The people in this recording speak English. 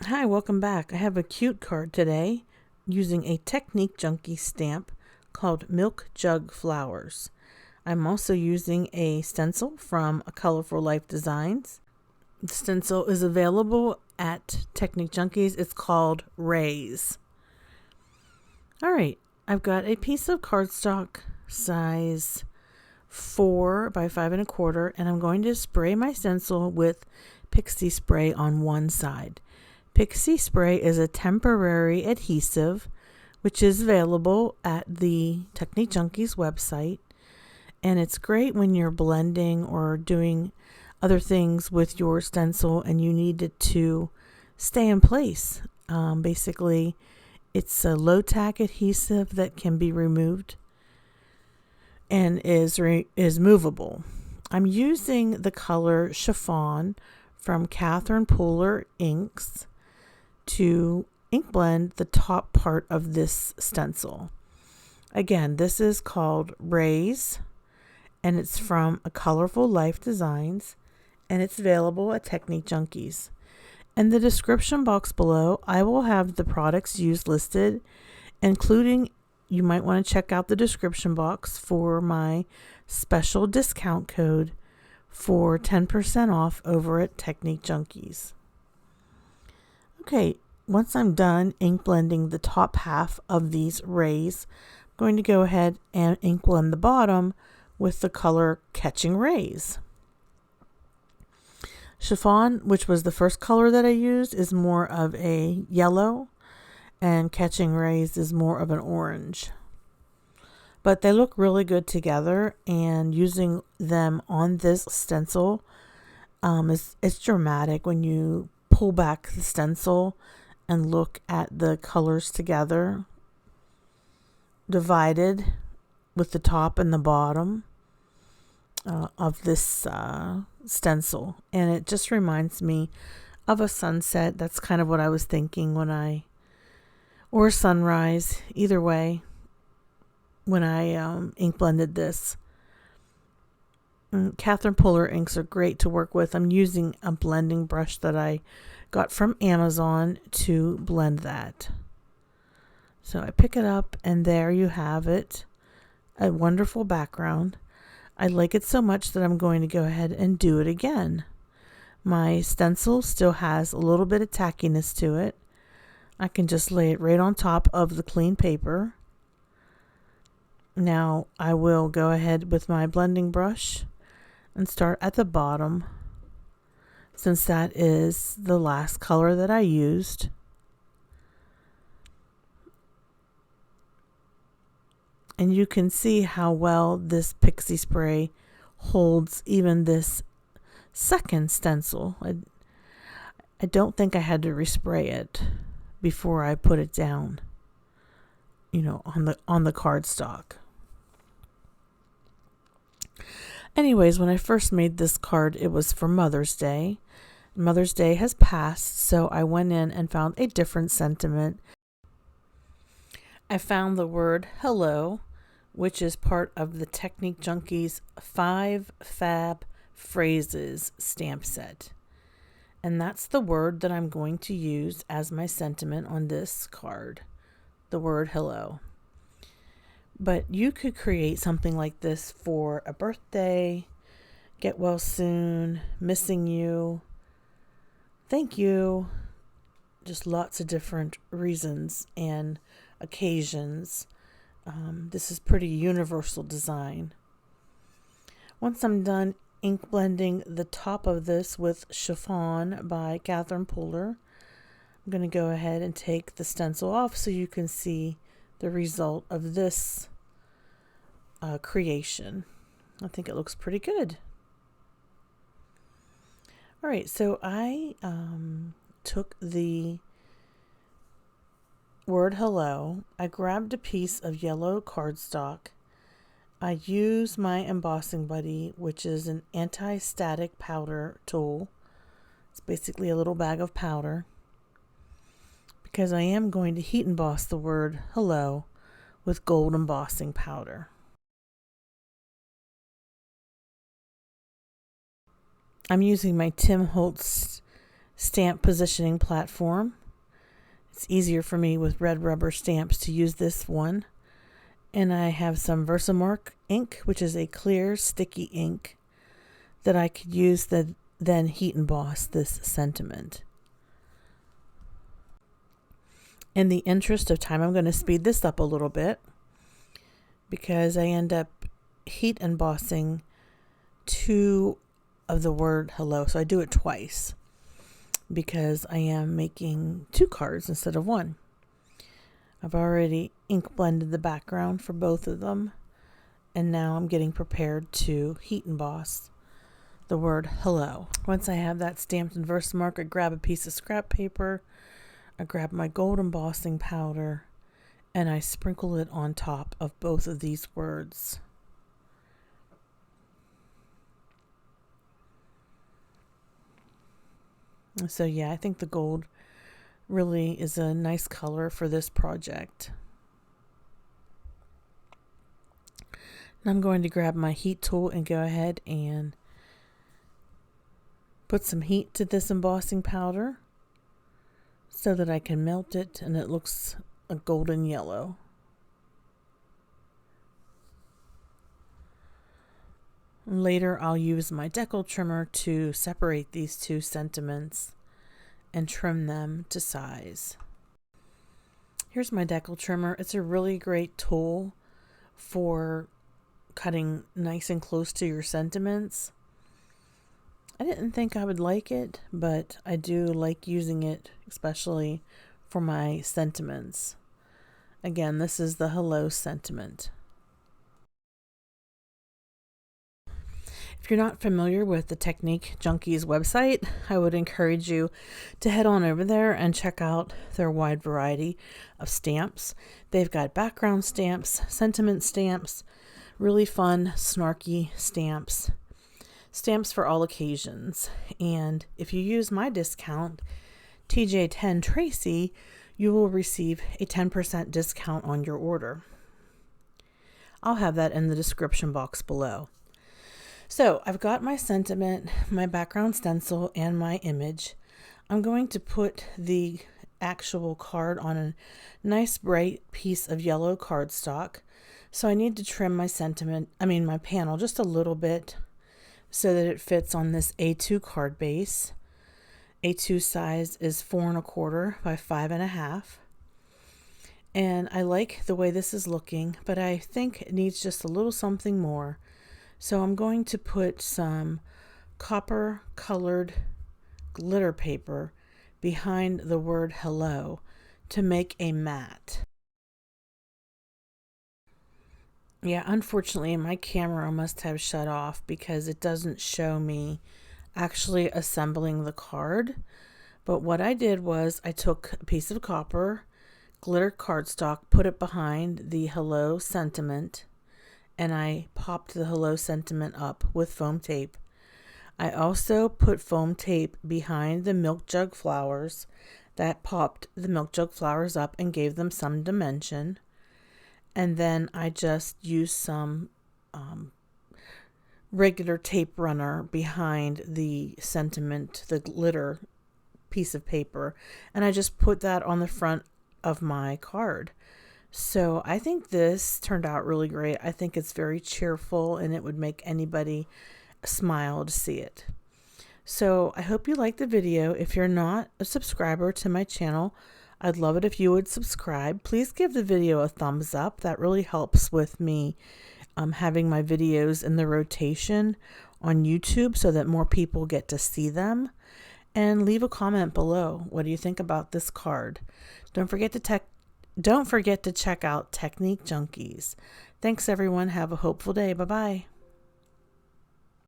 Hi, welcome back. I have a cute card today using a Technique Junkie stamp called Milk Jug Flowers. I'm also using a stencil from A Colorful Life Designs. The stencil is available at Technique Junkies. It's called Raise. All right, I've got a piece of cardstock size 4 by 5 1/4, and I'm going to spray my stencil with pixie spray on one side. Pixie spray is a temporary adhesive which is available at the Technique Junkies website, and it's great when you're blending or doing other things with your stencil and you need it to stay in place. Basically, it's a low tack adhesive that can be removed and is movable. I'm using the color Chiffon from Catherine Pooler Inks to ink blend the top part of this stencil. Again, this is called Raise, and it's from A Colorful Life Designs, and it's available at Technique Junkies. In the description box below, I will have the products used listed, including you might want to check out the description box for my special discount code for 10% off over at Technique Junkies. Okay, once I'm done ink blending the top half of these rays, I'm going to go ahead and ink blend the bottom with the color Catching Rays. Chiffon, which was the first color that I used, is more of a yellow, and Catching Rays is more of an orange. But they look really good together, and using them on this stencil it's dramatic when you pull back the stencil and look at the colors together, divided with the top and the bottom of this stencil. And it just reminds me of a sunset. That's kind of what I was thinking or sunrise, either way, when I ink blended this. Catherine Pooler inks are great to work with. I'm using a blending brush that I got from Amazon to blend that. So I pick it up, and there you have it. A wonderful background. I like it so much that I'm going to go ahead and do it again. My stencil still has a little bit of tackiness to it. I can just lay it right on top of the clean paper. Now I will go ahead with my blending brush and start at the bottom, since that is the last color that I used. And you can see how well this pixie spray holds even this second stencil. I don't think I had to respray it before I put it down, on the cardstock. Anyways, when I first made this card, it was for Mother's Day. Mother's Day has passed, so I went in and found a different sentiment. I found the word hello, which is part of the Technique Junkies 5 Fab Phrases stamp set. And that's the word that I'm going to use as my sentiment on this card, the word hello. But you could create something like this for a birthday, get well soon, missing you, thank you, just lots of different reasons and occasions. This is pretty universal design. Once I'm done ink blending the top of this with Chiffon by Catherine Pooler, I'm going to go ahead and take the stencil off so you can see the result of this creation. I think it looks pretty good. All right, so I took the word hello. I grabbed a piece of yellow cardstock. I used my embossing buddy, which is an anti-static powder tool. It's basically a little bag of powder, because I am going to heat emboss the word hello with gold embossing powder. I'm using my Tim Holtz stamp positioning platform. It's easier for me with red rubber stamps to use this one. And I have some Versamark ink, which is a clear sticky ink that I could use to then heat emboss this sentiment. In the interest of time, I'm going to speed this up a little bit because I end up heat embossing 2 of the word hello. So I do it twice because I am making 2 cards instead of 1. I've already ink blended the background for both of them, and now I'm getting prepared to heat emboss the word hello. Once I have that stamped in Versamark, I grab a piece of scrap paper, I grab my gold embossing powder, and I sprinkle it on top of both of these words. So yeah, I think the gold really is a nice color for this project. Now I'm going to grab my heat tool and go ahead and put some heat to this embossing powder so that I can melt it and it looks a golden yellow. Later I'll use my decal trimmer to separate these 2 sentiments and trim them to size. Here's my decal trimmer. It's a really great tool for cutting nice and close to your sentiments. I didn't think I would like it, but I do like using it, especially for my sentiments. Again, this is the hello sentiment. If you're not familiar with the Technique Junkies website, I would encourage you to head on over there and check out their wide variety of stamps. They've got background stamps, sentiment stamps, really fun, snarky stamps, stamps for all occasions. And if you use my discount, TJ10 Tracy, you will receive a 10% discount on your order. I'll have that in the description box below. So I've got my sentiment, my background stencil, and my image. I'm going to put the actual card on a nice bright piece of yellow cardstock. So I need to trim my my panel just a little bit so that it fits on this A2 card base. A2 size is 4 1/4 by 5 1/2. And I like the way this is looking, but I think it needs just a little something more. So I'm going to put some copper colored glitter paper behind the word hello to make a mat. Yeah, unfortunately my camera must have shut off because it doesn't show me actually assembling the card. But what I did was I took a piece of copper glitter cardstock, put it behind the hello sentiment, and I popped the hello sentiment up with foam tape. I also put foam tape behind the milk jug flowers. That popped the milk jug flowers up and gave them some dimension. And then I just used some regular tape runner behind the sentiment, the glitter piece of paper, and I just put that on the front of my card. So I think this turned out really great. I think it's very cheerful and it would make anybody smile to see it. So I hope you liked the video. If you're not a subscriber to my channel, I'd love it if you would subscribe. Please give the video a thumbs up. That really helps with me having my videos in the rotation on YouTube so that more people get to see them. And leave a comment below. What do you think about this card? Don't forget to check out Technique Junkies. Thanks everyone. Have a hopeful day. Bye-bye.